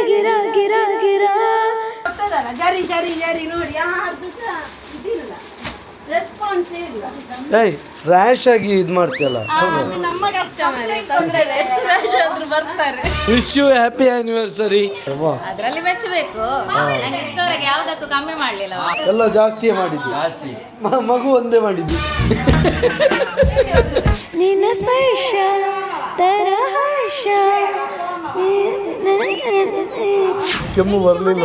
ಗಿರ ಗಿರ ಗಿರ ಜರಿ ಜರಿ ಜರಿ ನೋಡಿ ಯಾರ್ದು ಇದಿಲ್ಲ ರೆಸ್ಪಾನ್ಸ್ ಇಲ್ಲ. ಏಯ್ ರ್ಯಾಶ್ ಆಗಿ ಇದು ಮಾಡ್ತೀಯಲ್ಲ. ನಮ್ಮ ಕಸ್ಟಮರ್ ತೊಂದ್ರೆ ಇಲ್ಲ, ಎಷ್ಟು ರ್ಯಾಶ್ ಆದ್ರೂ ಬರ್ತಾರೆ. Wish you happy anniversary. ಅದ್ರಲ್ಲಿ ಮೆಚ್ಚಬೇಕು. ನಂಗೆ ಇಷ್ಟವರೆಗೆ ಯಾವ್ದಕ್ಕೂ ಕಮ್ಮಿ ಮಾಡ್ಲಿಲ್ಲ. ಎಲ್ಲ ಜಾಸ್ತಿಯೇ ಮಾಡಿದ್ದು. ಜಾಸ್ತಿ ಮಗು ಒಂದೇ ಮಾಡಿದ್ದು. ನಿನ್ನ ಸ್ಪರ್ಶ ತರಹರ್ಷ ಕೆಮ್ಮು ಬರಲಿಲ್ಲ.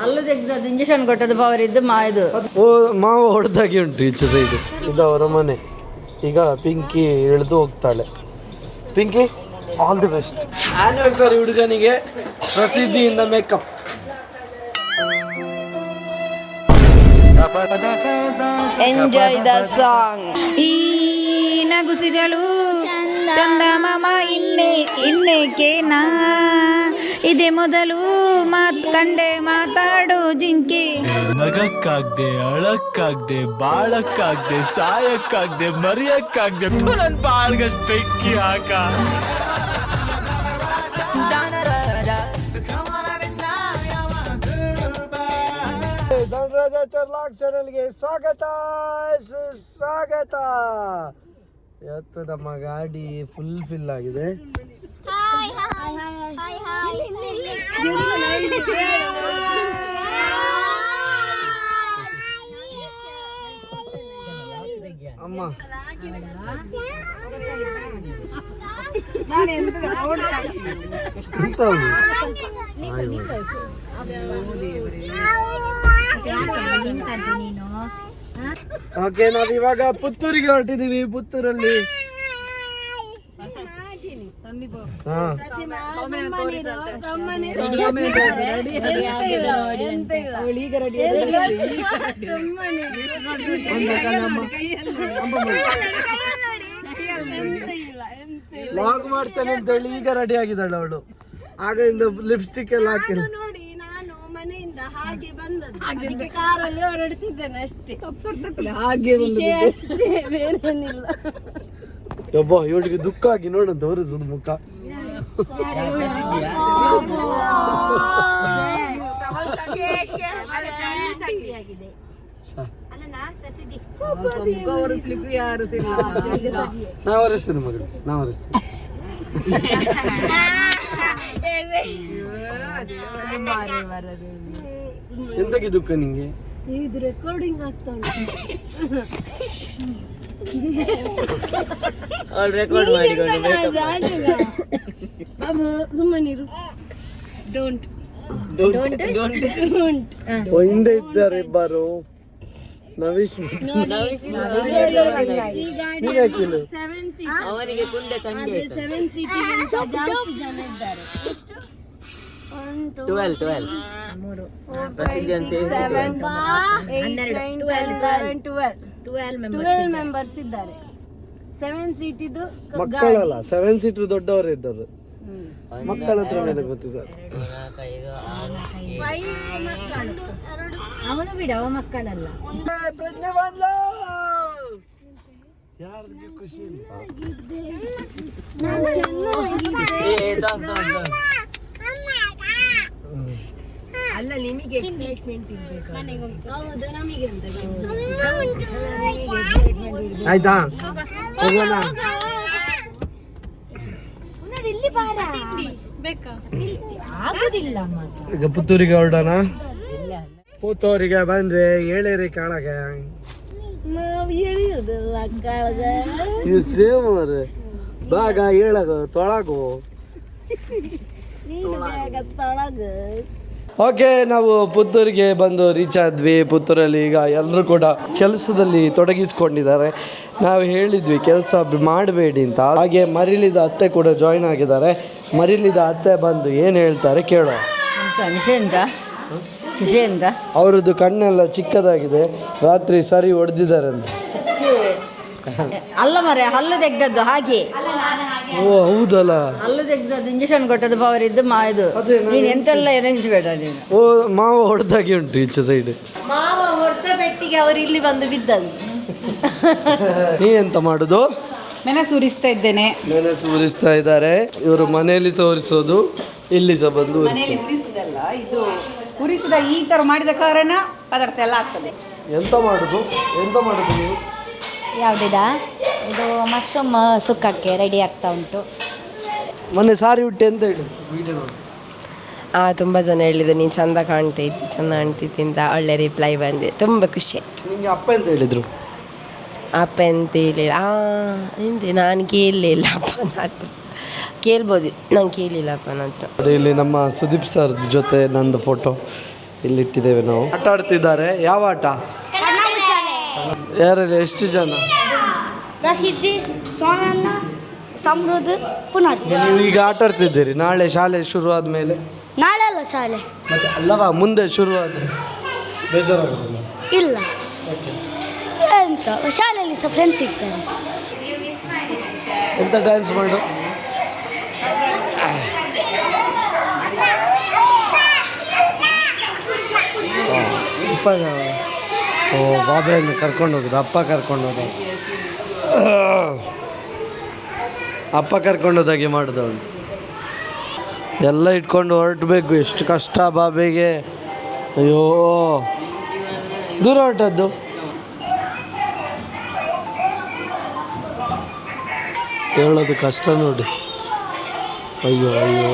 ಅಲ್ಲೂ ತೆಗ್ದದ್ದು ಇಂಜೆಕ್ಷನ್ ಕೊಟ್ಟದ್ದು ಪವರ್ ಇದ್ದು ಇದು ಓ ಮಾವ ಹೊಡೆದಾಗಿ ಉಂಟು ಈಚೆ ಸೈಡ್. ಇದು ಅವರ ಮನೆ. ಈಗ ಪಿಂಕಿ ಇಳಿದು ಹೋಗ್ತಾಳೆ. Pinky all the best. Anniversary ಹುಡುಗನಿಗೆ ಪ್ರಸಿದ್ಧಿಯಿಂದ ಮೇಕಪ್. Enjoy the song. ಈ ನಗುಸಿಗಳು ಚಂದ ಮಾಮ ಇನ್ನೇಕೇನಾ ಇದೆ ಮೊದಲು ಕಂಡೆ ಮಾತಾಡು ಜಿಂಕೆ. ನಗಕ್ಕಾಗ್ದೆ ಅಳಕ್ಕಾಗ್ದೆ ಬಾಳಕ್ಕಾಗ್ದೆ ಸಾಯಕ್ಕಾಗ್ದೆ ಮರಿಯಕ್ಕಾಗ್ದೆ ನನ್ ಬಾಳ್ಗಷ್ಟು ಬೆಂಕಿ ಹಾಕ. ಧನರಾಜಾಚಾರ್ ಲಾಗ್ ಚಾನೆಲ್ಗೆ ಸ್ವಾಗತ ಸುಸ್ವಾಗತ. ಇವತ್ತು ನಮ್ಮ ಗಾಡಿ ಫುಲ್ ಆಗಿದೆ. ಅಮ್ಮ ಓಕೆ, ನಾವು ಇವಾಗ ಪುತ್ತೂರಿಗೆ ಹೊರಟಿದೀವಿ. ಪುತ್ತೂರಲ್ಲಿ ಲಾಗ್ ಮಾಡ್ತಾನೆ ಅಂತ ಹೇಳಿ ಈಗ ರೆಡಿ ಆಗಿದ್ದಾಳೆ ಅವಳು. ಆಗ ಲಿಪ್ಸ್ಟಿಕ್ ಎಲ್ಲ ಹಾಕಿಲ್ಲ. ನೋಡಿ ನಾನು ಮನೆಯಿಂದ ಹಾಗೆ ಬಂದದ್ದು, ಅದಕ್ಕೆ ಕಾರಲ್ಲಿ ಹೊರಡ್ತಿದ್ದೇನೆ ಅಷ್ಟೇ. ಹಾಗೆ ಅಷ್ಟೇ, ಬೇರೇನಿಲ್ಲ. ಒಬ್ಬ ಇವಳಿಗೆ ದುಃಖ ಆಗಿ ನೋಡು ತೋರಿಸುದು ಮುಖ. ನಾ ಒರೆಸ್ತೀನಿ ಮಗಳು, ನಾ ಒರೆಸ್ತೀನಿ. ಎಂತಕ್ಕೆ ದುಃಖ ನಿಂಗೆ? ಇದು ರೆಕಾರ್ಡಿಂಗ್ ಆಗ್ತಾ ಉಂಟು. ಸುಮ್ಮನಿರು. ಡೋಂಟ್ ಹಿಂದೆ ಇದ್ದಾರೆ ಇಬ್ಬರು. ನವೀಶ್ ಅವನಿಗೆ 7 ಸೀಟಿಗಿಂತ ಜಾಸ್ತಿ ಜನ ಇದ್ದಾರೆ. 12 ಮೆಂಬರ್ಸ್ ಇದ್ದಾರೆ. 7 ಸೀಟ್ ಇದು ಮಕ್ಕಳಲ್ಲ, 7 ಸೀಟರ್ ದೊಡ್ಡವರೇ ಇದ್ದಾರೆ. ಮಕ್ಕಳ ಹತ್ರ ಗೊತ್ತಿದ್ದಾರೆ. ಅವನು ಬಿಡ, ಅವ ಮಕ್ಕಳಲ್ಲ. ಪ್ರಜ್ಞೆ ಬಂದ್ಲು. ಯಾರಿಗೆ ಖುಷಿ ಇಲ್ಲ? ಅಲ್ಲ, ನಿಮಗೆ ಎಕ್ಸೈಟ್ಮೆಂಟ್ ಇರ್ಬೇಕು. ಹೌದು, ನಮಗೆ ಅಂತ ಆಯ್ತಾ, ಹೋಗೋಣ. ಈಗ ಪುತ್ತೂರಿಗೆ ಹೊರಡೋಣ. ಪುತ್ತೂರಿಗೆ ಬಂದ್ರೆ ಏಳೇರಿ ಕಾಳಗ ನಾವು ಎಳೆಯುವುದಿಲ್ಲ ಕಾಳಗ. ಇದು ಸೇಮ್ ಬಾಗ ಏಳಗ ತೊಳಗು. ಓಕೆ, ನಾವು ಪುತ್ತೂರಿಗೆ ಬಂದು ರೀಚ್ ಆದ್ವಿ. ಪುತ್ತೂರಲ್ಲಿ ಈಗ ಎಲ್ಲರೂ ಕೂಡ ಕೆಲಸದಲ್ಲಿ ತೊಡಗಿಸ್ಕೊಂಡಿದ್ದಾರೆ. ನಾವು ಹೇಳಿದ್ವಿ ಕೆಲಸ ಮಾಡಬೇಡಿ ಅಂತ. ಹಾಗೆ ಮರಿಲಿದ ಅತ್ತೆ ಕೂಡ ಜಾಯಿನ್ ಆಗಿದ್ದಾರೆ. ಮರಿಲಿದ ಅತ್ತೆ ಬಂದು ಏನು ಹೇಳ್ತಾರೆ ಕೇಳೋ. ಅವರದ್ದು ಕಣ್ಣೆಲ್ಲ ಚಿಕ್ಕದಾಗಿದೆ, ರಾತ್ರಿ ಸರಿ ಹೊಡೆದಿದ್ದಾರೆ ಅಂತ. ಅಲ್ಲ ಮರೆ, ಹಲ್ಲು ತೆಗ್ದದ್ದು ಹಾಗೆ. ಓ ಹೌದಲ್ಲ, ಹಲ್ಲು ತೆಗ್ದದ್ದು ಇಂಜೆಕ್ಷನ್ ಕೊಟ್ಟದ್ದು ಪವರ್ ಇದ್ದು ನೀನು ಎಂತೆಲ್ಲ ಎನಿಸ್ಬೇಡ ನೀನು. ಓ ಮಾವ ಹೊಡೆದಾಗಿ ಉಂಟು ಈಚೆ ಸೈಡ್. ಮಾವ ಹೊಡೆದ ಪೆಟ್ಟಿಗೆ ಅವರು ಇಲ್ಲಿ ಬಂದು ಬಿದ್ದದ್ದು. ನೀ ಎಂತ ಮಾಡುದು? ಮೆಣಸು ಉರಿಸ್ತಾ ಇದ್ದೇನೆ. ಮೆಣಸು ಉರಿಸ್ತಾ ಇದ್ದಾರೆ ಇವರು. ಮನೆಯಲ್ಲಿ ಸಹ ಉರಿಸೋದು, ಇಲ್ಲಿ ಸಹ ಬಂದು ಮನೆಯಲ್ಲಿ ಉರಿಸುವುದಲ್ಲ, ಇದು ಉರಿಸಿದ ಈ ಥರ ಮಾಡಿದ ಕಾರಣ ಪದಾರ್ಥ ಎಲ್ಲ ಆಗ್ತದೆ. ಎಂತ ಮಾಡುದು ನೀವು? ಯಾವುದಿದ ಇದು ಮಶ್ರೂಮ್ ಸುಕ್ಕಕ್ಕೆ ರೆಡಿ ಆಗ್ತಾ ಉಂಟು. ಮೊನ್ನೆ ಸಾರಿ ಉಟ್ಟೆ ಅಂತ ಹೇಳಿದ್ರು ವಿಡಿಯೋ ನೋಡಿ. ತುಂಬ ಜನ ಹೇಳಿದ್ರು ನೀನು ಚಂದ ಕಾಣ್ತಿದ್ದಿ ಅಂತ ಒಳ್ಳೆ ರಿಪ್ಲೈ ಬಂದಿದೆ, ತುಂಬ ಖುಷಿ ಆಯಿತು. ನಿಮಗೆ ಅಪ್ಪ ಅಂತ ಹೇಳಿದರು? ಅಪ್ಪ ಅಂತ ಹೇಳಿಲ್ಲ. ಹಿಂದೆ ನಾನು ಕೇಳಲಿಲ್ಲ ಅಪ್ಪನ ಹತ್ರ, ಕೇಳ್ಬೋದು, ನಾನು ಕೇಳಲಿಲ್ಲ ಅಪ್ಪನ ಹತ್ರ. ಅದೇ ಇಲ್ಲಿ ನಮ್ಮ ಸುದೀಪ್ ಸರ್ ಜೊತೆ ನಂದು ಫೋಟೋ ಇಲ್ಲಿಟ್ಟಿದ್ದೇವೆ ನಾವು. ಆಟ ಆಡ್ತಿದ್ದಾರೆ. ಯಾವ ಆಟ? ಯಾರೆಲ್ಲ, ಎಷ್ಟು ಜನ? ಪ್ರಸಿದ್ಧಿ, ಸೋನನ್ನ, ಸಮೃದ್ಧ, ಪುನರ್. ನೀವು ಈಗ ಆಟ ಆಡ್ತಿದ್ದೀರಿ, ನಾಳೆ ಶಾಲೆ ಶುರು ಆದಮೇಲೆ? ನಾಳೆ ಅಲ್ಲ ಶಾಲೆ. ಮತ್ತೆ ಅಲ್ಲವಾ ಮುಂದೆ ಶುರು ಆದರೆ ಬೇಜಾರಾಗೋದಿಲ್ಲ? ಇಲ್ಲ, ಎಂತ ಶಾಲೆಯಲ್ಲಿ ಸಹ ಫ್ರೆಂಡ್ಸ್ ಸಿಗ್ತಾರೆ. ಎಂತ ಡ್ಯಾನ್ಸ್ ಮಾಡು? ಓ, ಬಾಬೆಯನ್ನು ಕರ್ಕೊಂಡು ಹೋಗುದು, ಅಪ್ಪ ಕರ್ಕೊಂಡು ಹೋದ. ಅಪ್ಪ ಕರ್ಕೊಂಡು ಹೋದಾಗೆ ಮಾಡುದು ಅವನು. ಎಲ್ಲ ಇಟ್ಕೊಂಡು ಹೊರಟಬೇಕು, ಎಷ್ಟು ಕಷ್ಟ ಬಾಬೆಗೆ. ಅಯ್ಯೋ, ದೂರ ಹೊರಟದ್ದು. ಹೇಳೋದು ಕಷ್ಟ ನೋಡಿ. ಅಯ್ಯೋ ಅಯ್ಯೋ,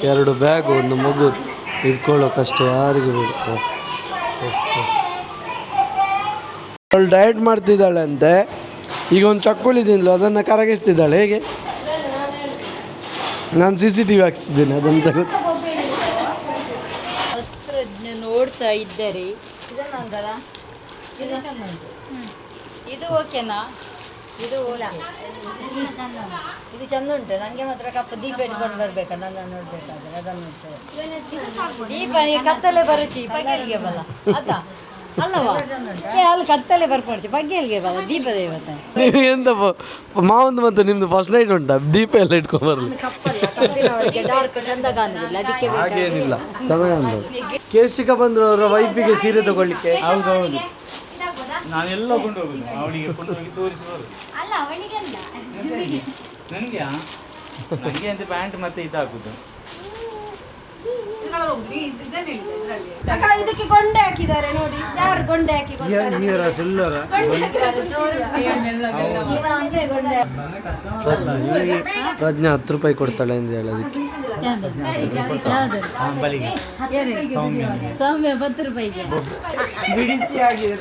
2 ಬ್ಯಾಗು, ಒಂದು ಮಗು ಇಟ್ಕೊಳ್ಳೋ ಕಷ್ಟ ಯಾರಿಗೆ ಬಿಡ್ತಾರೆ. ಅವಳು ಡಯಟ್ ಮಾಡ್ತಿದ್ದಾಳೆ ಅಂತೆ. ಈಗ ಒಂದು ಚಕ್ಕುಲಿ ತಿಂದ್ಲು, ಅದನ್ನು ಕರಗಿಸ್ತಿದ್ದಾಳೆ. ಹೇಗೆ? ನಾನು CCTV ಹಾಕ್ಸಿದ್ದೀನಿ, ಅದಂತ ಗೊತ್ತು. ನೋಡ್ತಾ ಇದ್ದಾರೆ. ಇದನ್ನು ಅಂತಲ್ಲ, ಇದು ಓಕೆನಾ? ಇದು ಓಲಾ, ಇದು ಚಂದ ಉಂಟು. ನನಗೆ ಮಾತ್ರ ಕಪ್ಪು ದೀಪ ಇಟ್ಕೊಂಡು ಬರ್ಬೇಕಾ ನನ್ನ ನೋಡ್ಬೇಕಾದ್ರೆ? ಅದನ್ನು ದೀಪ ಕತ್ತಲೆ ಬರುಚಿ ಬಗೆಲ್ಗೆ ಬಲ್ಲ ಅದ ಅಲ್ಲವಾ? ಅಲ್ಲಿ ಕತ್ತಲೆ ಬರ್ಕೊಡ್ತಿ ಬಗೆಲ್ಗೆ ಬಲ್ಲ ದೀಪ ದೇವತೆ. ನೀವು ಎಂತ ಮಾವಂದು ಮತ್ತು ನಿಮ್ದು ಫಸ್ಟ್ ನೈಟ್ ಉಂಟಾ? ದೀಪ ಎಲ್ಲ ಇಟ್ಕೊಂಡು ಬರಲಿ. ಡಾರ್ಕ್ ಚಂದ ಕಾಣುದಿಲ್ಲ, ಅದಕ್ಕೆ ಹಾಗೇನಿಲ್ಲ, ಚೆನ್ನಾಗಿ. ಕೇಶಿಕ ಬಂದ್ರು ಅವರ ವೈಫಿಗೆ ಸೀರೆ ತಗೊಳ್ಳಿಕ್ಕೆ. ಹೌದೌದು, ನಾನೆಲ್ಲ ಕೊಂಡು ಹೋಗುದು, ಅವಳಿಗೆ ಕೊಂಡು ಹೋಗಿ ತೋರಿಸಿ ಬರುದು. ನನಗೆ ಅಂತ ಪ್ಯಾಂಟ್ ಮತ್ತೆ ಇದಾಗುದು. ಇದಕ್ಕೆ ಗೊಂಡೆ ಹಾಕಿದ್ದಾರೆ ನೋಡಿ. ಯಾರು ಗೊಂಡೆ ಹಾಕಿ ಪ್ರಜ್ಞಾ 10 ರೂಪಾಯಿ ಕೊಡ್ತಾಳೆ ಅಂತ ಹೇಳೋದಕ್ಕೆ. ಸೌಮ್ಯ 10 ರೂಪಾಯಿಗೆ ಬಿಡಿಸಿ ಆಗಿದೆ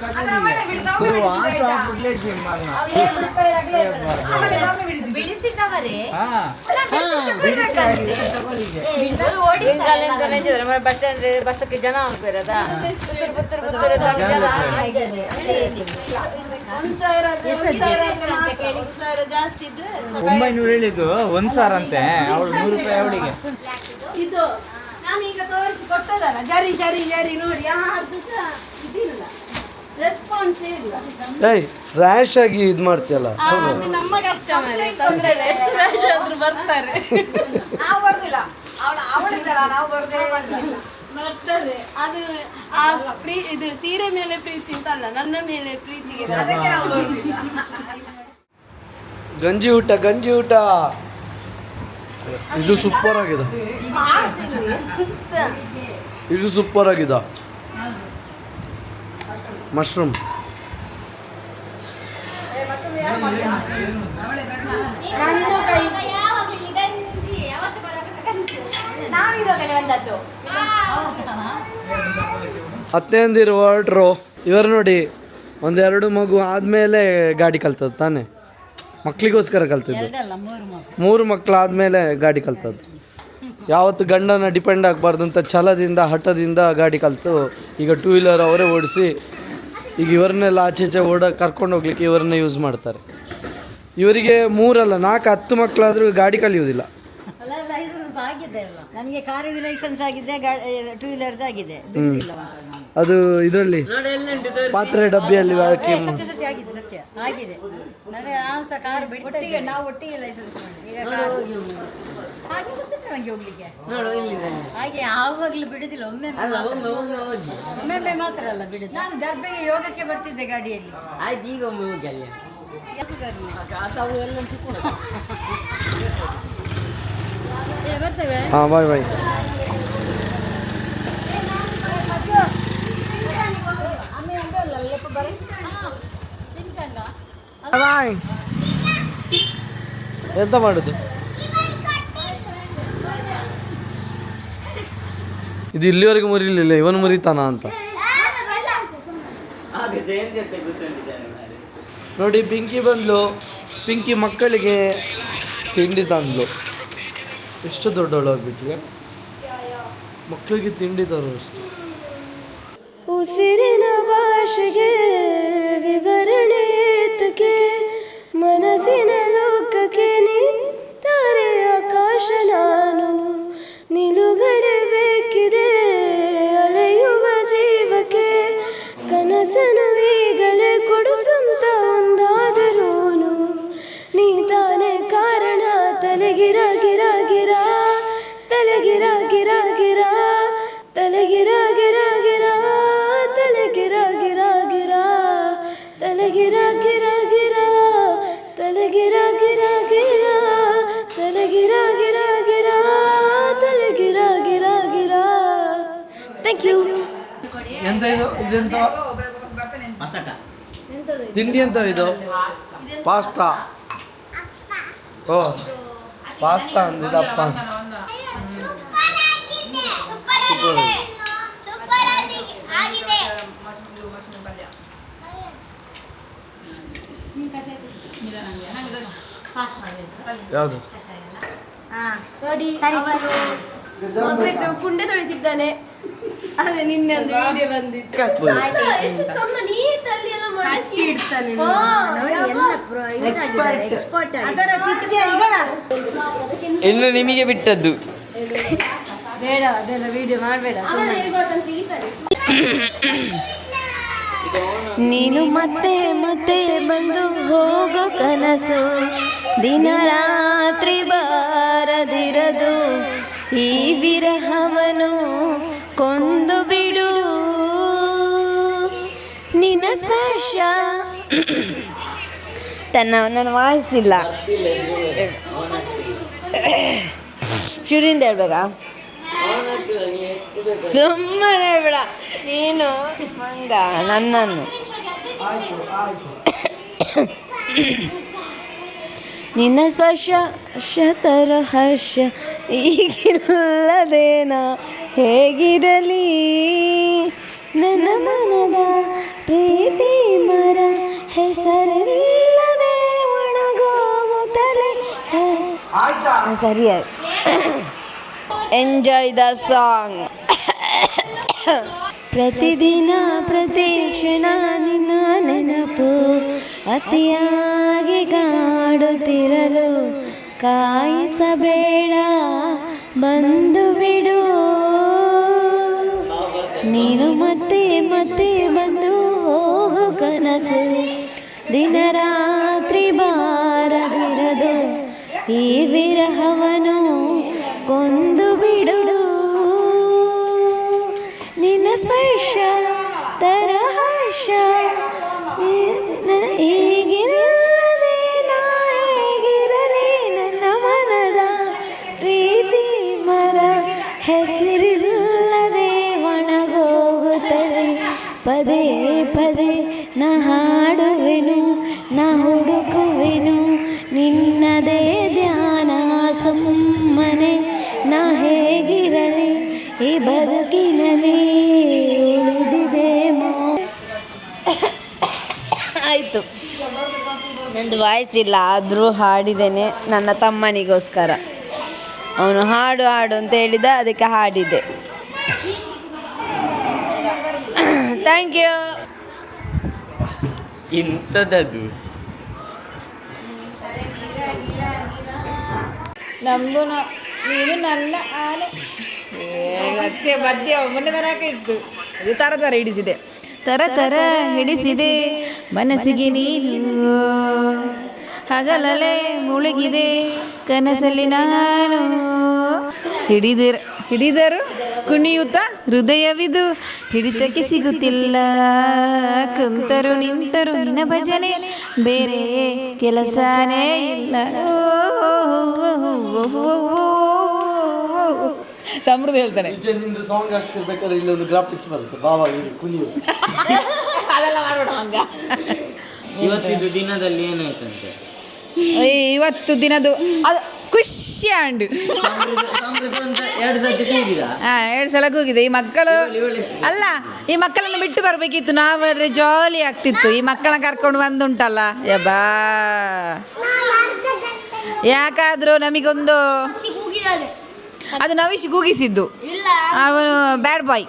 ಬಸ್ ಸ್ಟ್ಯಾಂಡ್ ಬಸ್ಸಕ್ಕೆ ಜನ ಹೋಗ್ತಿರೋದಾ? ಪುತ್ತೂರು ಜನ ಜಾಸ್ತಿ ಇದ್ರೆ 900 ಹೇಳಿದ್ದು 1,000 ಅಂತೆ. ಅವಳು 100 ರೂಪಾಯಿ ಅವಳಿಗೆ. ಇದು ನಾನೀಗ ತೋರಿಸಿ ಕೊಟ್ಟದಲ್ಲ, ಜರಿ ಜರಿ ಜರಿ ನೋಡಿ. ಯಾರ್ದು ಸಹ ಇದಿಲ್ಲ, ರೆಸ್ಪಾನ್ಸ್ ಇಲ್ಲ. ಏಯ್, ರ್ಯಾಶ್ ಆಗಿ ಇದು ಮಾಡ್ತೀಯಲ್ಲ. ಅದು ನಮ್ಮ ಕಷ್ಟ ಮೇಲೆ ತೊಂದ್ರೆ ಇಲ್ಲ. ಎಷ್ಟು ರ್ಯಾಶ್ ಆದ್ರೂ ಬರ್ತಾರೆ. ನಾವು ಬರ್ದಿಲ್ಲ, ಅವಳಿದ್ದಲ್ಲ, ನಾವು ಬರ್ದೇ ಬರ್ತಾರೆ. ಅದು ಇದು ಸೀರೆ ಮೇಲೆ ಪ್ರೀತಿ ಅಂತಲ್ಲ, ನನ್ನ ಮೇಲೆ ಪ್ರೀತಿಗೆ ಅದಕ್ಕೆ ನಾವು ಬರ್ದಿಲ್ಲ. ಗಂಜಿ ಊಟ ಇದು ಸೂಪರ್ ಆಗಿದೆ. ಇದು ಸೂಪರ್ ಆಗಿದೆ. ಮಶ್ರೂಮ್ ಅತ್ತೆಯಂದಿರು ಹೊರಟ್ರು. ಇವರು ನೋಡಿ, 1-2 ಮಗು ಆದಮೇಲೆ ಗಾಡಿ ಕಲ್ತದ್ದು ತಾನೆ. ಮಕ್ಕಳಿಗೋಸ್ಕರ ಕಲ್ತಿದ್ದು. 3 ಮಕ್ಕಳು ಆದಮೇಲೆ ಗಾಡಿ ಕಲ್ತದ್ದು. ಯಾವತ್ತು ಗಂಡನ ಡಿಪೆಂಡ್ ಆಗಬಾರ್ದು ಅಂತ ಛಲದಿಂದ ಹಠದಿಂದ ಗಾಡಿ ಕಲಿತು ಈಗ 2 ವೀಲರ್ ಅವರೇ ಓಡಿಸಿ ಈಗ ಇವರನ್ನೆಲ್ಲ ಆಚೆ ಕರ್ಕೊಂಡು ಹೋಗ್ಲಿಕ್ಕೆ ಇವರನ್ನೇ ಯೂಸ್ ಮಾಡ್ತಾರೆ. ಇವರಿಗೆ 3 ಅಲ್ಲ 4, 10 ಮಕ್ಕಳಾದರೂ ಗಾಡಿ ಕಲಿಯೋದಿಲ್ಲ. ನಮಗೆ ಕಾರಿನ ಲೈಸೆನ್ಸ್ ಆಗಿದೆ, 2 ವೀಲರ್ದು ಆಗಿದೆ. ಅದು ಇದರಲ್ಲಿ ಪಾತ್ರೆ ಡಬ್ಬಿಯಲ್ಲಿ ಹಾಕಿ ಸತ್ಯ ಆಗಿದೆ. ನನಗೆ ನಾನು ಸಹ ಕಾರು ಬಿಟ್ಟು ನಾವು ಒಟ್ಟಿಗೆ ಲೈಸೆನ್ಸ್ ಮಾಡಿ ಈಗ ಹಾಗೆ ಗೊತ್ತಿತ್ತು ನನಗೆ ಹೋಗ್ಲಿಕ್ಕೆ. ಹಾಗೆ ಆವಾಗಲೂ ಬಿಡುದಿಲ್ಲ, ಒಮ್ಮೆ ಮಾತ್ರ ಅಲ್ಲ ಬಿಡುದು. ನಾನು ದರ್ಬೆಗೆ ಯೋಗಕ್ಕೆ ಬರ್ತಿದ್ದೆ ಗಾಡಿಯಲ್ಲಿ. ಆಯ್ತು, ಈಗ ಒಮ್ಮೆ ಹೋಗಿ ಅಲ್ಲಿ ಬರ್ತೇವೆ. ಹಾಂ ಬಾಯ್ ಬಾಯ್. ಬಾಯ್. ಎಂತ ಮಾಡುದು ಇದು? ಇಲ್ಲಿವರೆಗೂ ಮುರಿಲಿಲ್ಲ, ಇವನು ಮುರಿತಾನ ಅಂತ ನೋಡಿ. ಪಿಂಕಿ ಬಂದ್ಲು, ಪಿಂಕಿ ಮಕ್ಕಳಿಗೆ ತಿಂಡಿ ತಂದ್ಲು. ಎಷ್ಟು ದೊಡ್ಡವಳು ಆಗ್ಬಿಟ್ಟಿಗೆ, ಮಕ್ಕಳಿಗೆ ತಿಂಡಿ ತರೋ ಅಷ್ಟು. ಉಸಿರಿನ ಭಾಷೆಗೆ ವಿವರಣೆಗೆ ಮನಸ್ಸಿನ ಲೋಕಕ್ಕೆ ನಿಂತರೆ ಆಕಾಶ ನಾನು. ನಿಲುಗಡೆ ಬೇಕಿದೆ ಅಲೆಯುವ ಜೀವಕ್ಕೆ, ಕನಸನು ಈಗಲೇ ಕೊಡಿಸುವಂತ ಒಂದಾದರೂನು. ನೀ ತಾನೇ ಕಾರಣ ತಲೆಗಿರ ಗಿರ ಗಿರ, ತಲೆಗಿರ ಗಿರ ಗಿರ, ತಲೆಗಿರ ಗಿರ ಗಿರ, ತಲೆಗಿರ ಗಿರ ಗಿರ, ತಲೆಗಿರ ಗಿರ ಗಿರ, ತಲೆಗಿರ ಗಿರ ಗಿರ, ತಲೆಗಿರ ಗಿರ ಗಿರ, ತಲೆಗಿರ ಗಿರ ಗಿರ. Thank you. ಎಂತ ಇದು? ಇದೆಂತ ತಿಂಡಿ? ಎಂತ ಇದು? ಪಾಸ್ತಾ. ಓ ಪಾಸ್ತಾ ಅಂದಿದ್ದಪ್ಪ. ಯಾವುದು? ನೋಡಿ ಅವನು ಕುಂಡೆ ತೊಳಿತಿದ್ದಾನೆ. ಅದೇ ನಿನ್ನೆ ಒಂದು ವಿಡಿಯೋ ಬಂದಿತ್ತು. ಎಷ್ಟು ಚಂದ ನೀಟಲ್ಲಿ ಎಲ್ಲ ಮಡಚಿ ಇಡ್ತಾನೆ. ಅದರ ಚಿಚ್ಚಿ ಅಲ್ಗಳ. ಇನ್ನು ನಿಮಗೆ ಬಿಟ್ಟದ್ದು. ಬೇಡ ಅದೆಲ್ಲ ವಿಡಿಯೋ ಮಾಡಬೇಡ. ನೀನು ಮತ್ತೆ ಮತ್ತೆ ಬಂದು ಹೋಗೋ ಕನಸು, ದಿನ ರಾತ್ರಿ ಬಾರದಿರದು. ಈ ವಿರಹವನು ಕೊಂದು ಬಿಡು. ನಿನ್ನ ಸ್ಪರ್ಶ ನನ್ನ ವಾಯಿಸಿಲ್ಲ. ಶುರಿಂದ ಹೇಳ್ಬೇಕಾ? ಸುಮ್ಮನೆ ಬಿಡ ನೀನು ಮಂಗ ನನ್ನನ್ನು. ನಿನ್ನ ಸ್ಪರ್ಶ ಶತರ ಹರ್ಷ ಈಗಿಲ್ಲದೇನ ಹೇಗಿರಲಿ. ನನ್ನ ಮನದ ಪ್ರೀತಿ ಮರ ಹೆಸರಿಲ್ಲದೆ ಒಣಗೋಗುತ್ತಲೇ. ಸರಿಯಾಗಿ ಎಂಜಾಯ್ ದ ಸಾಂಗ್. ಪ್ರತಿದಿನ ಪ್ರತಿ ಕ್ಷಣ ನಿನ್ನ ನೆನಪು ಅತಿಯಾಗಿ ಕಾಡುತ್ತಿರಲು. ಕಾಯಿಸಬೇಡ ಬಂದು ಬಿಡು. ನೀನು ಮತ್ತೆ ಮತ್ತೆ ಬಂದು ಹೋಗು ಕನಸು, ದಿನ ರಾತ್ರಿ ಬಾರದಿರದು. ಈ ವಿರಹವನು ಕೊಂದು ಬಿಡು. ನಿನ್ನ ಸ್ಪರ್ಶ ತರ ಹರ್ಷ ಈಗಿಲ್ಲದೆ ನಾ ಹೇಗಿರಲಿ. ನನ್ನ ಮನದ ಪ್ರೀತಿ ಮರ ಹೆಸರಿಲ್ಲದೆ ಒಣಗೋಗುತ್ತದೆ. ಪದೇ ಪದೇ ನಾ ಹಾಡುವೆನು, ನಾ ಹುಡುಕುವೆನು ನಿನ್ನದೇ ಧ್ಯಾನ. ಸುಮ್ಮನೆ ನಾ ಹೇಗಿರಲಿ ಈ ಬದುಕಿನಲ್ಲಿ ಉಳಿದಿದೆ. ಆಯಿತು, ನಂದು ವಾಯ್ಸ್ ಇಲ್ಲ ಆದರೂ ಹಾಡಿದ್ದೇನೆ ನನ್ನ ತಮ್ಮನಿಗೋಸ್ಕರ. ಅವನು ಹಾಡು ಹಾಡು ಅಂತ ಹೇಳಿದ, ಅದಕ್ಕೆ ಹಾಡಿದೆ. Thank you. ಇಂಥದ್ದು ನಮಗೂ ನೀನು ನನ್ನ ಆನೆ ಮಧ್ಯ ಮೊನ್ನೆ ತನಕ ಇತ್ತು. ಇದು ತರ ತರ ಹಿಡಿಸಿದೆ, ತರ ತರ ಹಿಡಿಸಿದೆ ಮನಸ್ಸಿಗೆ ನೀನು. ಹಗಲಲ್ಲೇ ಮುಳುಗಿದೆ ಕನಸಲ್ಲಿ ನಾನು. ಹಿಡಿದಿರ ಹಿಡಿದರು ಕುಣಿಯುತ್ತ ಹೃದಯವಿದು ಹಿಡಿತಕ್ಕೆ ಸಿಗುತ್ತಿಲ್ಲ ಕುಂತರು ನಿಂತರು ನಿನ್ನ ಭಜನೆ ಬೇರೆ ಕೆಲಸನೇ ಇಲ್ಲ ಸಮೃದ್ಧ ಹೇಳ್ತಾನೆ. ನಿಂದು ಸಾಂಗ್ ಆಗ್ತಿರ್ಬೇಕಾದ್ರೆ ಇಲ್ಲೊಂದು ಗ್ರಾಫಿಕ್ಸ್ ಬರುತ್ತೆ ಬಾಬಾ ಕುಣಿಯುತ್ತೆ. ಅದೆಲ್ಲ ಮಾಡೋಣ ಹಂಗ. ಇವತ್ತಿದ್ದು ದಿನದಲ್ಲಿ ಏನಾಯ್ತಂತೆ? ಇವತ್ತು ದಿನದು ಅದು ಖುಷಿ ಆಂಡು 2 ಸತಿ ಕೂಗಿದ. 2 ಸಲ ಕೂಗಿದೆ. ಈ ಮಕ್ಕಳು ಅಲ್ಲ, ಈ ಮಕ್ಕಳನ್ನು ಬಿಟ್ಟು ಬರಬೇಕಿತ್ತು, ನಾವು ಆದರೆ ಜಾಲಿ ಆಗ್ತಿತ್ತು. ಈ ಮಕ್ಕಳನ್ನ ಕರ್ಕೊಂಡು ಬಂದುಂಟಲ್ಲ ಯಬ್ಬಾ, ಯಾಕಾದರೂ ನಮಗೊಂದು ಅದು ನವೀಶ್ ಕೂಗಿಸಿದ್ದು, ಅವನು ಬ್ಯಾಡ್ ಬಾಯ್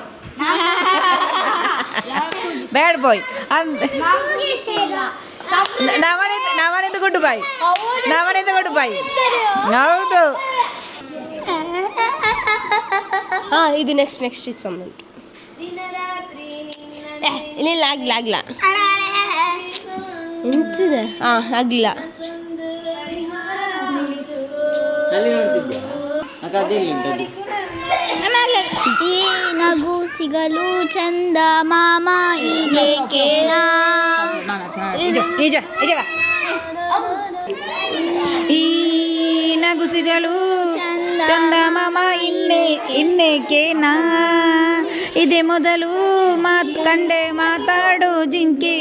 ಬ್ಯಾಡ್ ಬಾಯ್ ಅಂತ. ನಾವನಿಂದ ಗುಡ್ ಬಾಯ್, ನಾವನಿಂದ ಗುಡ್ ಬಾಯ್. ಹೌದು. ಇದು ನೆಕ್ಸ್ಟ್ ಇದು ಸೊಂದು ಇಲ್ಲ ಆಗ್ಲ ಎಂತಿದೆ. ಆಗಿಲ್ಲ. ನಗು ಸಿಗಲು ಚಂದ ಮಾಮ ಇನ್ನೇಕೇನಾ ಈ ನಗು ಸಿಗಲು ಚಂದ ಮಾಮ ಇನ್ನೇಕೇನಾ ಇದೇ ಮೊದಲು ಕಂಡೆ ಮಾತಾಡು ಜಿಂಕೆ.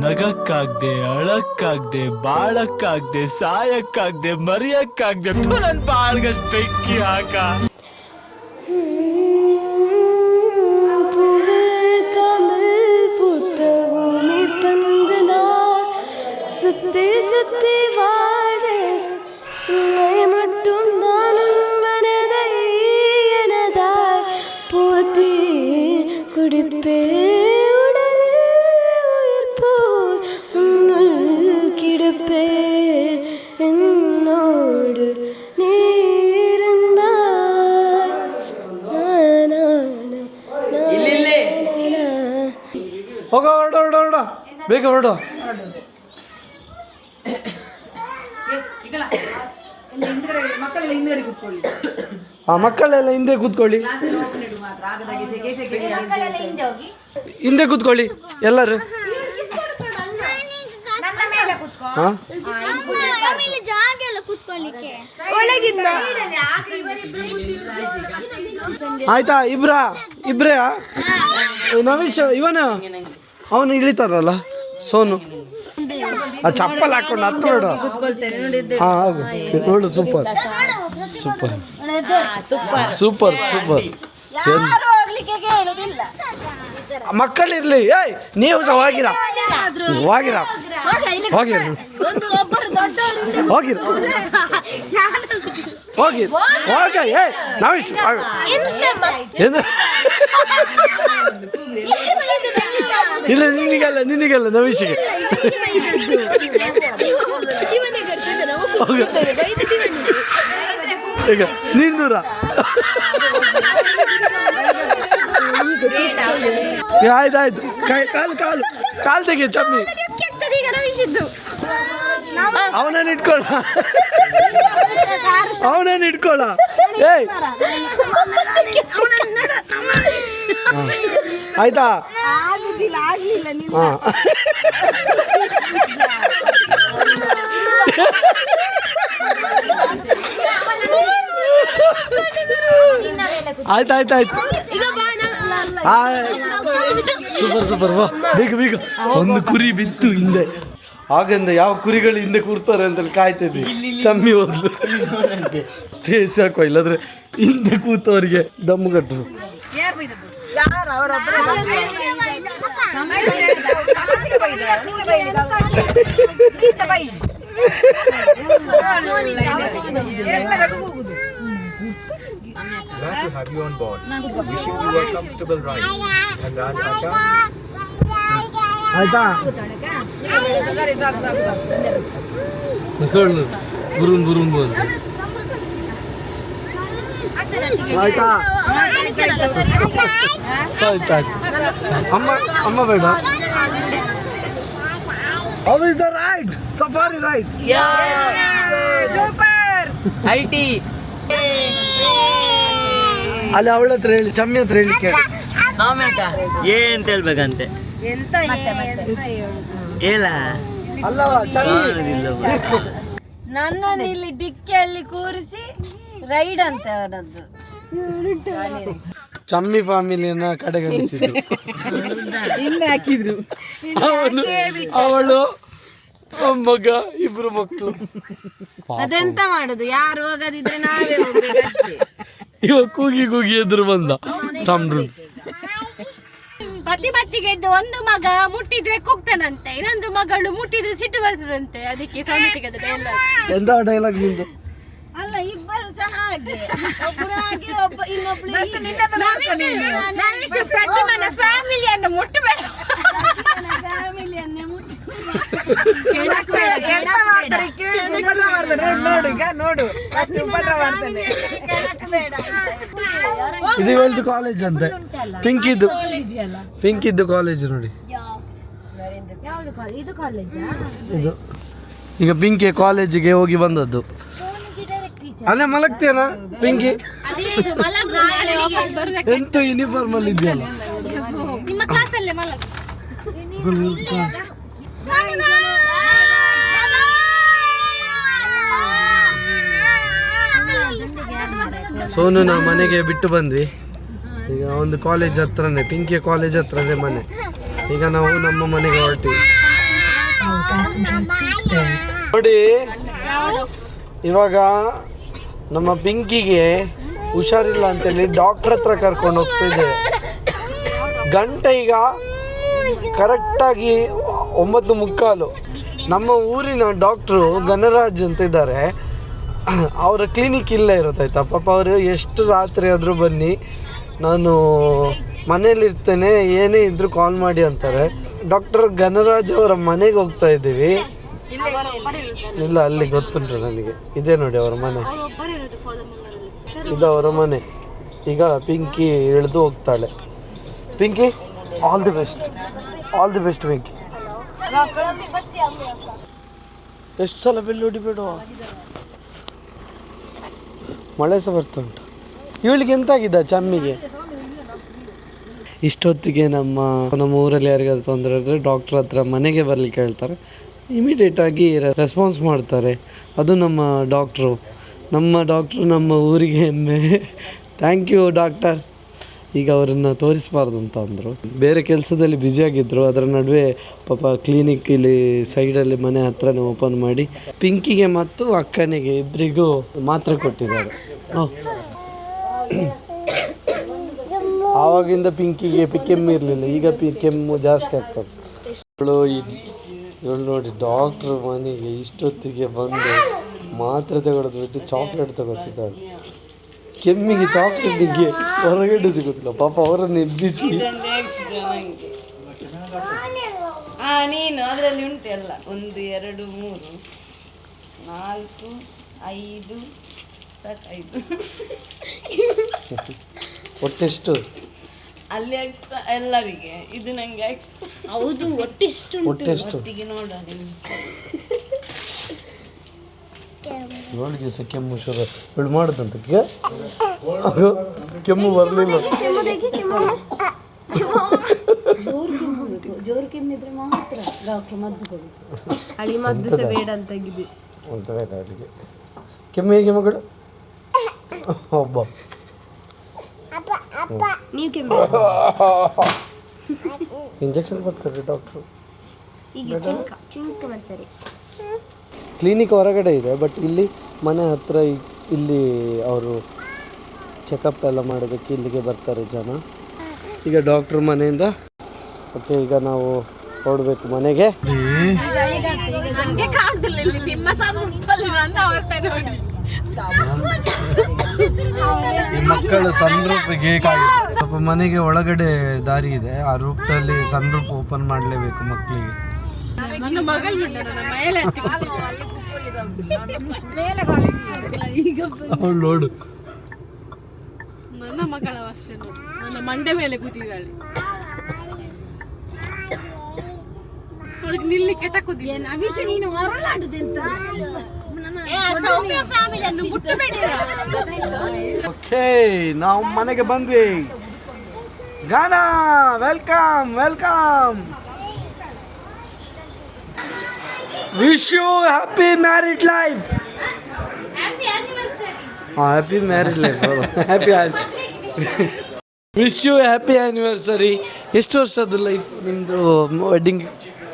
ನಗಕ್ಕಾಗ್ದೆ, ಅಳಕ್ಕಾಗ್ದೆ, ಬಾಳಕ್ಕಾಗ್ದೆ, ಸಾಯಕ್ಕಾಗ್ದೆ, ಮರಿಯಕ್ಕಾಗ್ದೆ, ನನ್ ಬಾಳ್ಗಷ್ಟು ಬೆಂಕಿ ಹಾಕ. சுத்தி சுத்தி வாழே மட்டும் நானும் மனதை எனதாய் போத்தி குடிப்பே உடலில் உயிர் போல் உன்னுள் கிடப்பே என்னோடு நீருந்தாய் ಹೋಗ ಹೊರಡ ಬೇಗ ಹೊರಡ. ಮಕ್ಕಳೆಲ್ಲ ಹಿಂದೆ ಕೂತ್ಕೊಳ್ಳಿ, ಹಿಂದೆ ಕೂತ್ಕೊಳ್ಳಿ ಎಲ್ಲರೂ. ಜಾಗ ಎಲ್ಲ ಕೂತ್ಕೊಳ್ಳಿಕ್ಕೆ ಆಯ್ತಾ? ಇಬ್ರೇ ನವೀಶ್ ಇವನ ಅವನು ಇಳಿತಾರಲ್ಲ ಸೋನು, ಆ ಚಪ್ಪಲ್ ಹಾಕೊಂಡು ಹತ್ತು ನೋಡು. ಹಾಂ ನೋಡು, ಸೂಪರ್ ಸೂಪರ್ ಸೂಪರ್ ಸೂಪರ್. ಮಕ್ಕಳಿರ್ಲಿ, ಏಯ್ ನೀವು ಸಹ ಹೋಗಿರ ಹೋಗಿರ ಹೋಗಿರ ಹೋಗಿರ ಹೋಗಿ ಹೋಗ. ಏ ನವೀಶ್ ಏನು ಇಲ್ಲ, ನಿನಗೆಲ್ಲ ನವೀಶಿಗೆ ಈಗ ನೀನು ದೂರ. ಆಯ್ತಾಯ್ತು, ಕಾಲು ತೆಗಿ ಚಮ್ಮಿ. ಅವನನ್ನು ಇಟ್ಕೊಳ್ಳ. ಏಯ್ ಆಯ್ತಾ? ಆಯ್ತಾಯ್ತಾಯ್ತು. ಸೂಪರ್ ಬಾ, ಬೇಗ ಒಂದು ಕುರಿ ಬಿತ್ತು ಹಿಂದೆ. ಹಾಗಂದ ಯಾವ ಕುರಿಗಳು ಹಿಂದೆ ಕೂರ್ತಾರೆ ಅಂತೇಳಿ ಕಾಯ್ತಿದ್ವಿ. ಚಮ್ಮಿ ಹೋದ್ಲು ಸ್ಟೇಜ್ ಸಾಕೋ, ಇಲ್ಲಾದ್ರೆ ಹಿಂದೆ ಕೂತವರಿಗೆ ದಮ್ಮು ಕಟ್ಟರು. Glad to have you on board. Wishing you a comfortable ride. And Raj Acha. ಆಯ್ತಾ? ಬುರುನ್ ಆಯ್ತಾ? ಆಯ್ತಾಯ್ತು. ಅಮ್ಮ ಬೇಡ. How is the ride? Safari ride? Super! IT! ಅಲ್ಲಿ ಅವಳ ಹತ್ರ ಹೇಳಿ, ಚಮ್ಮಿ ಹತ್ರ ಹೇಳಿ ಕೇಳಿ. ಎಂತ ಹೇಳ್ಬೇಕಂತೆ ಎಂತ ಇಲ್ಲ ಅಲ್ಲವ ಚಮ್ಮಿ ನನ್ನನ್ನು ಇಲ್ಲಿ ಡಿಕ್ಕಿಯಲ್ಲಿ ಕೂರಿಸಿ ರೈಡ್ ಅಂತ ಅವನದ್ದು. ಚಮ್ಮಿ ಫ್ಯಾಮಿಲಿಯನ್ನ ಕಡೆಗಣಿಸಿದ್ರು. ಹಿಂದೆ ಹಾಕಿದ್ರು. ಅವಳು ಮಗ ಇಬ್ರು ಮಕ್ಕಳು. ಅದೆಂತ ಮಾಡುದು, ಯಾರು ಹೋಗದಿದ್ರೆ ನಾವೇ ಹೋಗ್ಬೇಕಷ್ಟೇ. ಇವ ಕೂಗಿ ಕೂಗಿ ಎದುರು ಬಂದ ತಮ್ರು. ಪ್ರತಿ ಮತ್ತಿಗೆ ಒಂದು ಮಗ ಮುಟ್ಟಿದ್ರೆ ಕೂಗ್ತಾನಂತೆ, ಇನ್ನೊಂದು ಮಗಳು ಮುಟ್ಟಿದ್ರೆ ಸಿಟ್ಟು ಬರ್ತದಂತೆ. ಅದಕ್ಕೆ ಸೌಂದರ್ಯ ಎಂತ ಡೈಲಾಗ್ ನಿಂದು? ಅಲ್ಲ, ಇಬ್ಬರು ಸಹ ಹಾಗೆ, ಒಬ್ಬರು ಹಾಗೆ ಒಬ್ಬ ಇನ್ನೊಬ್ಳು ಪ್ರತಿಮನ ಫ್ಯಾಮಿಲಿಯನ್ನು ಮುಟ್ಟಬೇಡ. ಫ್ಯಾಮಿಲಿಯನ್ನೇ ಮುಟ್ಟಿ ಎಂತ ಮಾಡ್ತಾರೆ ಕೇಳಿ ಉಪದ್ರ ಮಾಡ್ತಾರೆ. ನೋಡು ಈಗ ನೋಡು, ಅಷ್ಟು ಉಪದ್ರ ಮಾಡ್ತಾನೆ. ಇದು ಹೇಳ್ದು ಕಾಲೇಜ್ ಅಂತೆ. ಪಿಂಕಿದ್ದು ಕಾಲೇಜ್ ನೋಡಿ ಇದು ಕಾಲೇಜ್. ಇದು ಈಗ ಪಿಂಕಿ ಕಾಲೇಜಿಗೆ ಹೋಗಿ ಬಂದದ್ದು. ಅಲ್ಲೇ ಮಲಗ್ತೇನಾ ಪಿಂಕಿ? ಎಂತ ಯೂನಿಫಾರ್ಮ್ ಅಲ್ಲಿ ಇದೆಯಲ್ಲ. ನಿಮ್ಮ ಕ್ಲಾಸಲ್ಲೇ ಮಲಗ. ಸೋನು ನಾವು ಮನೆಗೆ ಬಿಟ್ಟು ಬಂದ್ವಿ. ಈಗ ಒಂದು ಕಾಲೇಜ್ ಹತ್ರನೇ, ಪಿಂಕಿಯ ಕಾಲೇಜ್ ಹತ್ರನೇ ಮನೆ. ಈಗ ನಾವು ನಮ್ಮ ಮನೆಗೆ ಹೊರಟಿವಿ. ನೋಡಿ, ಇವಾಗ ನಮ್ಮ ಪಿಂಕಿಗೆ ಹುಷಾರಿಲ್ಲ ಅಂತೇಳಿ ಡಾಕ್ಟರ್ ಹತ್ರ ಕರ್ಕೊಂಡು ಹೋಗ್ತಿದ್ದೇವೆ. ಗಂಟೆ ಈಗ ಕರೆಕ್ಟಾಗಿ 9:15. ನಮ್ಮ ಊರಿನ ಡಾಕ್ಟ್ರು ಗಣರಾಜ್ ಅಂತ ಇದ್ದಾರೆ, ಅವರ ಕ್ಲಿನಿಕ್ ಇಲ್ಲೇ ಇರುತ್ತಾಯ್ತಾ. ಪಾಪ ಅವರು ಎಷ್ಟು ರಾತ್ರಿ ಆದರೂ ಬನ್ನಿ, ನಾನು ಮನೇಲಿರ್ತೇನೆ, ಏನೇ ಇದ್ದರೂ ಕಾಲ್ ಮಾಡಿ ಅಂತಾರೆ. ಡಾಕ್ಟರ್ ಗಣರಾಜ್ ಅವರ ಮನೆಗೆ ಹೋಗ್ತಾ ಇದ್ದೀವಿ. ಇಲ್ಲ, ಅಲ್ಲಿ ಗೊತ್ತುಂಟು ನನಗೆ. ಇದೇ ನೋಡಿ ಅವರ ಮನೆ, ಇದು ಅವರ ಮನೆ. ಈಗ ಪಿಂಕಿ ಇಳಿದು ಹೋಗ್ತಾಳೆ. Pinky, all the best, all the best Pinky. ಎಷ್ಟು ಸಲ ಬೆಲ್ಲು ಹೊಡಿಬೇಡ, ಮಳೆ ಸಹ ಬರ್ತಾ ಉಂಟು. ಇವಳಿಗೆ ಎಂತಾಗಿದೆ ಚಮ್ಮಿಗೆ? ಇಷ್ಟೊತ್ತಿಗೆ ನಮ್ಮ ಊರಲ್ಲಿ ಯಾರಿಗಾದ್ರು ತೊಂದರೆ ಇದ್ದರೆ ಡಾಕ್ಟ್ರ್ ಹತ್ರ ಮನೆಗೆ ಬರಲಿಕ್ಕೆ ಹೇಳ್ತಾರೆ. ಇಮಿಡಿಯೇಟಾಗಿ ರೆಸ್ಪಾನ್ಸ್ ಮಾಡ್ತಾರೆ. ಅದು ನಮ್ಮ ಡಾಕ್ಟ್ರು ನಮ್ಮ ಊರಿಗೆ ಹೆಮ್ಮೆ. Thank you doctor. ಈಗ ಅವರನ್ನು ತೋರಿಸಬಾರ್ದು ಅಂತ ಅಂದರು. ಬೇರೆ ಕೆಲಸದಲ್ಲಿ ಬ್ಯುಸಿಯಾಗಿದ್ದರು. ಅದರ ನಡುವೆ ಪಾಪ ಕ್ಲಿನಿಕ್ ಇಲ್ಲಿ ಸೈಡಲ್ಲಿ ಮನೆ ಹತ್ರನೇ ಓಪನ್ ಮಾಡಿ ಪಿಂಕಿಗೆ ಮತ್ತು ಅಕ್ಕನಿಗೆ ಇಬ್ಬರಿಗೂ ಮಾತ್ರೆ ಕೊಟ್ಟಿದ್ದಾರೆ. ಆವಾಗಿಂದ ಪಿಂಕಿಗೆ ಕೆಮ್ಮು ಇರಲಿಲ್ಲ, ಈಗ ಕೆಮ್ಮು ಜಾಸ್ತಿ ಆಗ್ತದೆ. ಇವಳು ನೋಡಿ, ಡಾಕ್ಟ್ರ್ ಮನೆಗೆ ಇಷ್ಟೊತ್ತಿಗೆ ಬಂದು ಮಾತ್ರೆ ತಗೊಳ್ಳೋದು ಬಿಟ್ಟು ಚಾಕ್ಲೇಟ್ ತಗೋತಿದ್ದಾಳೆ. ಕೆಮ್ಮಿಗೆ ಚಾಕ್ಲೇಟಿಗೆ ಹೊರಗಡೆ ಸಿಗುತ್ತಿಲ್ಲ. ಪಾಪ ಅವರನ್ನು ಎಬ್ಬಿಸಿ ನೀನು ಅದರಲ್ಲಿ ಉಂಟು ಎಲ್ಲ 1 2 3 4 5 ಸಾಕಾಯ್ತು. ಒಟ್ಟೆಷ್ಟು ಅಲ್ಲಿ ಎಕ್ಸ್ಟ್ರಾ ಎಲ್ಲರಿಗೆ, ಇದು ನಂಗೆ ಎಕ್ಸ್ಟ್ರಾ. ಹೌದು, ಒಟ್ಟೆಷ್ಟು ಒಟ್ಟಿಗೆ ನೋಡ. ಇವಳಿಗೆ ಸಹ ಕೆಮ್ಮು ಶುರು ಇವಳು ಮಾಡುದಂತ. ಕೆಮ್ಮು ಬರಲಿಲ್ಲ. ಜೋರು ಕೆಮ್ಮಿದ್ರೆ ಮಾತ್ರ ಡಾಕ್ಟರ್ ಮದ್ದು ಕೊಡುದು. ಹಳಿ ಮದ್ದು ಸಹ ಬೇಡ ಅಂತ ಅಂತ ಬೇಡ ಅವಳಿಗೆ. ಕೆಮ್ಮು ಹೇಗೆ ಮಗಳು? ಒಬ್ಬ ನೀವು ಕೆಮ್ಮು ಇಂಜೆಕ್ಷನ್ ಕೊಡ್ತಾರೆ ಡಾಕ್ಟ್ರು. ಈಗ ಚಿಂಕ ಮಾಡ್ತಾರೆ. ಕ್ಲಿನಿಕ್ ಹೊರಗಡೆ ಇದೆ, ಬಟ್ ಇಲ್ಲಿ ಮನೆ ಹತ್ರ ಇಲ್ಲಿ ಅವರು ಚೆಕಪ್ ಎಲ್ಲ ಮಾಡೋದಕ್ಕೆ ಇಲ್ಲಿಗೆ ಬರ್ತಾರೆ ಜನ. ಈಗ ಡಾಕ್ಟ್ರ್ ಮನೆಯಿಂದ ಓಕೆ, ಈಗ ನಾವು ಹೊರಡಬೇಕು ಮನೆಗೆ. ಈ ಮಕ್ಕಳು ಸನ್ ರೂಪಿಗೆ ಸ್ವಲ್ಪ ಮನೆಗೆ ಒಳಗಡೆ ದಾರಿ ಇದೆ, ಆ ರೂಪದಲ್ಲಿ ಸನ್ ರೂಪ್ ಓಪನ್ ಮಾಡಲೇಬೇಕು ಮಕ್ಕಳಿಗೆ. ಅವಳು ನೋಡು, ನನ್ನ ಮಗಳ ಅವಸ್ಥೆ ನೋಡು, ನನ್ನ ಮಂಡೆ ಮೇಲೆ ಕೂತಿದ್ದಾಳೆ. ಅವಳಿಗೆ ನಿಲ್ಲಿಕ್ಕೆ ಟಕ್ಕುದಿಲ್ಲ. ನೀನು ಹೊರಲಾಡುದೆಂತ ನನ್ನ ಸೌಮ್ಯ ಫ್ಯಾಮಿಲಿಯನ್ನು ಮುಟ್ಟಬೇಡಿರ. ಓಕೆ, ನಾವು ಮನೆಗೆ ಬಂದ್ವಿ. ಗಾನ welcome welcome. Wish you happy married life. Happy married life. Happy wish you happy anniversary. ಎಷ್ಟು ವರ್ಷದ್ದು ಲೈಫ್ ನಿಮ್ಮದು ವೆಡ್ಡಿಂಗ್?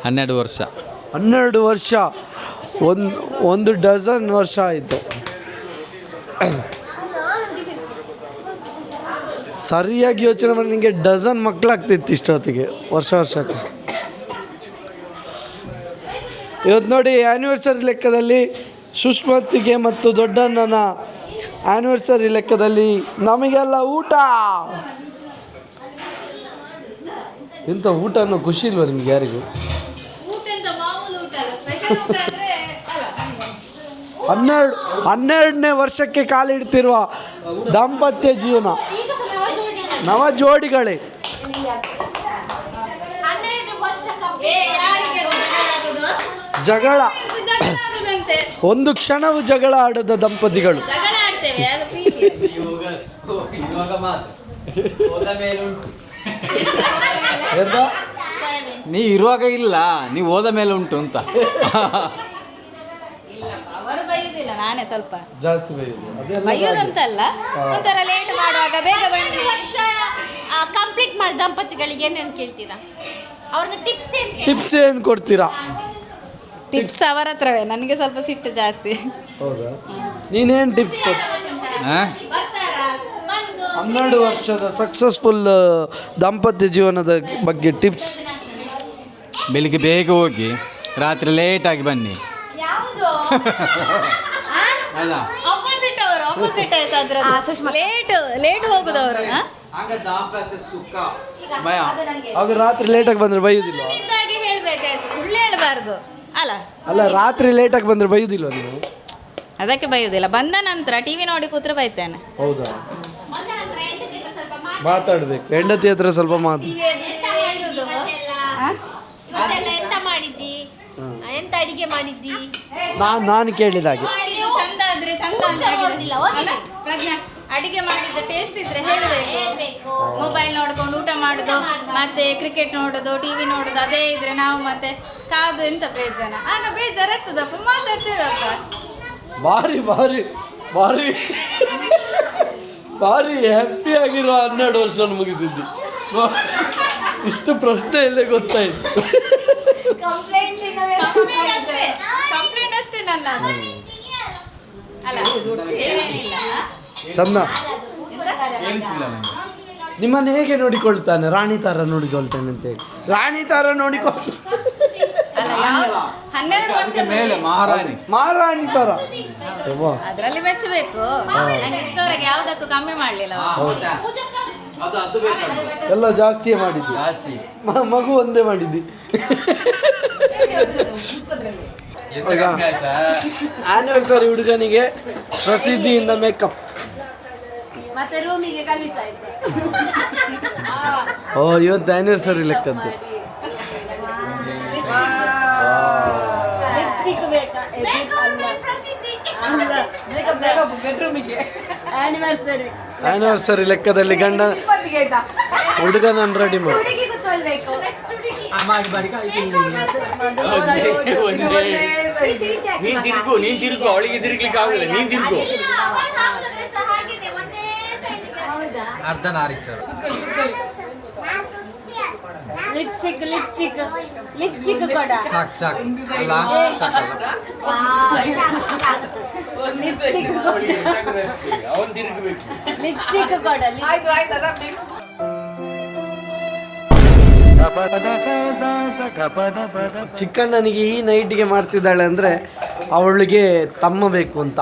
12 ವರ್ಷ. 12 ವರ್ಷ. ಒಂದು ಡಜನ್ ವರ್ಷ ಆಯಿತು. ಸರಿಯಾಗಿ ಯೋಚನೆ ಮಾಡಿ, ನಿಮಗೆ ಡಜನ್ ಮಕ್ಕಳಾಗ್ತಿತ್ತು ಇಷ್ಟೊತ್ತಿಗೆ, ವರ್ಷಕ್ಕೆ. ಇವತ್ತು ನೋಡಿ ಆ್ಯನಿವರ್ಸರಿ ಲೆಕ್ಕದಲ್ಲಿ ಸುಷ್ಮತಿಗೆ ಮತ್ತು ದೊಡ್ಡಣ್ಣನ ಆ್ಯನಿವರ್ಸರಿ ಲೆಕ್ಕದಲ್ಲಿ ನಮಗೆಲ್ಲ ಊಟ. ಇಂಥ ಊಟ ಅನ್ನೋ ಖುಷಿ ಇಲ್ವಾ ನಿಮ್ಗೆ ಯಾರಿಗೂ? 12ನೇ ವರ್ಷಕ್ಕೆ ಕಾಲಿಡ್ತಿರುವ ದಾಂಪತ್ಯ ಜೀವನ, ನವ ಜೋಡಿಗಳೇ. ಜಗಳ, ಒಂದು ಕ್ಷಣವೂ ಜಗಳ ಆಡದ ದಂಪತಿಗಳು. ನೀ ಇರುವಾಗ ಇಲ್ಲ, ನೀವು ಹೋದ ಮೇಲೆ ಉಂಟು ಅಂತ. ಅವರು ಬೈಯುವುದಿಲ್ಲ, ನಾನೇ ಸ್ವಲ್ಪ ಜಾಸ್ತಿ ಬೈಯೋದಂತಲ್ಲ, ಒಂಥರ ಲೇಟ್ ಮಾಡುವಾಗ ಬೇಗ ಬನ್ನಿ. ವರ್ಷ ಕಂಪ್ಲೀಟ್ ಮಾಡಿ ದಂಪತಿಗಳಿಗೆ ಏನೇನು ಕೇಳ್ತೀರಾ? ಅವ್ರಿಗೆ ಟಿಪ್ಸ್ ಏನು ಕೊಡ್ತೀರಾ? ಟಿಪ್ಸ್ ಅವರ ಹತ್ರವೇ, ನನಗೆ ಸ್ವಲ್ಪ ಸಿಟ್ಟು ಜಾಸ್ತಿ. ಹೌದಾ? ನೀನೇನು ಟಿಪ್ಸ್ ಕೊಡ್ತೀಯ? 12 ವರ್ಷದ ಸಕ್ಸಸ್ಫುಲ್ ದಾಂಪತ್ಯ ಜೀವನದ ಬಗ್ಗೆ ಟಿಪ್ಸ್. ಬೆಳಿಗ್ಗೆ ಬೇಗ ಹೋಗಿ ರಾತ್ರಿ ಲೇಟಾಗಿ ಬನ್ನಿ. ಆಪೋಸಿಟ್ ಆಯ್ತು ಅದ್ರದ್ದು. ಲೇಟ್ ಹೋಗುದವರು. ಆಗ ರಾತ್ರಿ ಲೇಟಾಗಿ ಬಂದರೆ ಬೈಯುವುದಿಲ್ಲ? ಹೇಳ್ಬೇಕಾಯ್ತು, ಸುಳ್ಳು ಹೇಳಬಾರ್ದು ಅಲ್ಲ, ರಾತ್ರಿ ಲೇಟಾಗಿ ಬಂದರೆ ಬೈಯುವುದಿಲ್ಲ ನೀವು? ಅದಕ್ಕೆ ಬೈಯುವುದಿಲ್ಲ, ಬಂದ ನಂತರ ಟಿವಿ ನೋಡಿ ಕೂತ್ರೆ ಬೈತೇನೆ. ಹೌದಾ? ಮಾತಾಡ್ಬೇಕು, ಹೆಂಡತಿ ಹತ್ರ ಸ್ವಲ್ಪ ಮಾತು. ಎಂತ ಮಾಡಿದ್ದಿ, ಎಂತ ಅಡಿಗೆ ಮಾಡಿದ್ದಿ? ನಾನು ಕೇಳಿದಾಗೆ ಚಂದ ಆದ್ರೆ ಚಂದ ಪ್ರಜ್ಞಾ, ಅಡಿಗೆ ಮಾಡಿದ ಟೇಸ್ಟ್ ಇದ್ರೆ ಹೇಳಬೇಕು. ಮೊಬೈಲ್ ನೋಡ್ಕೊಂಡು ಊಟ ಮಾಡೋದು, ಮತ್ತೆ ಕ್ರಿಕೆಟ್ ನೋಡೋದು, ಟಿವಿ ನೋಡೋದು ಅದೇ ಇದ್ರೆ ನಾವು ಮತ್ತೆ ಕಾದು ಎಂತ ಬೇಜಾನ, ಆಗ ಬೇಜಾರಾಗ್ತದಪ್ಪ, ಮಾತಾಡ್ತೇವಪ್ಪ. ಭಾರಿ ಭಾರಿ ಭಾರಿ ಭಾರಿ ಹ್ಯಾಪಿಯಾಗಿರೋ 12 ವರ್ಷ ಮುಗಿಸಿದ್ದಿ. ಇಷ್ಟು ಪ್ರಶ್ನೆ ಇಲ್ಲೇ ಗೊತ್ತಾಯ್ತು. ಕಂಪ್ಲೇಂಟ್ ಅಷ್ಟೇ ನನ್ನ ಅಲ್ಲ, ಬೇರೇನಿಲ್ಲ. ಚಂದ. ನಿಮ್ಮನ್ನು ಹೇಗೆ ನೋಡಿಕೊಳ್ತಾನೆ? ರಾಣಿ ಥರ ನೋಡಿಕೊಳ್ತಾನೆ ಅಂತ ಹೇಳಿ. ರಾಣಿ ಥರ 12 ವರ್ಷದ ಮೇಲೆ ಮಹಾರಾಣಿ ಥರ. ಅದರಲ್ಲಿ ಮೆಚ್ಚಬೇಕು. ನಂಗೆ ಇಷ್ಟವರೆಗೆ ಯಾವುದಕ್ಕೂ ಕಮ್ಮಿ ಮಾಡಲಿಲ್ಲ. ಎಲ್ಲ ಜಾಸ್ತಿಯೇ ಮಾಡಿದ್ದಿ. ಮಗು ಒಂದೇ ಮಾಡಿದ್ದಿ. ಆನಿವರ್ಸರಿ ಹುಡುಗನಿಗೆ ಪ್ರಸಿದ್ಧಿಯಿಂದ ಮೇಕಪ್. ಮತ್ತೆ ರೂಮಿಗೆ ಕಲಿಸಾಯ್ತು. ಇವತ್ತು ಆನಿವರ್ಸರಿ ಲೆಕ್ಕಂತೆ. ಲಿಪ್ಸ್ಟಿಕ್ ಬೇಕಾ? ಆನಿವರ್ಸರಿ ಲೆಕ್ಕದಲ್ಲಿ ಗಂಡ ಹುಡುಗನನ್ನು ರೆಡಿ ಮಾಡಿ. ನೀನ್ ತಿರುಗು, ಅವಳಿಗೆ ತಿರುಗ್ಲಿಕ್ಕೆ ಆಗುದಿಲ್ಲ, ನೀನ್ ತಿರುಗು. ಅರ್ಧ ನಾರೀಶ್ ಸರ್. ಲಿಪ್ಸ್ಟಿಕ್ ಕೊಡ. ಸಾಕು ಅಲ್ಲ, ಲಿಪ್ಸ್ಟಿಕ್ ಕೊಡ. ಚಿಕ್ಕಣ್ಣನಿಗೆ ಈ ನೈಟಿಗೆ ಮಾಡ್ತಿದ್ದಾಳೆ ಅಂದರೆ ಅವಳಿಗೆ ತಮ್ಮ ಬೇಕು ಅಂತ.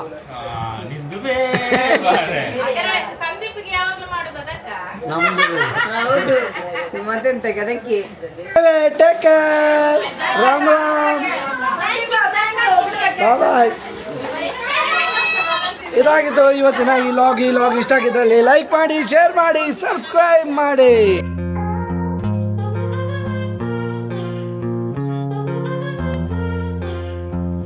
ಹೌದು, ಮತ್ತೆಂತ ಅದಕ್ಕೆ. Take care. Ram Ram. Bye. ಇದಾಗಿತ್ತು ಇವತ್ತಿನ ಈ ಲಾಗ್ ಇಷ್ಟ ಆಗಿದ್ರಲ್ಲಿ ಲೈಕ್ ಮಾಡಿ, ಶೇರ್ ಮಾಡಿ, ಸಬ್ಸ್ಕ್ರೈಬ್ ಮಾಡಿ.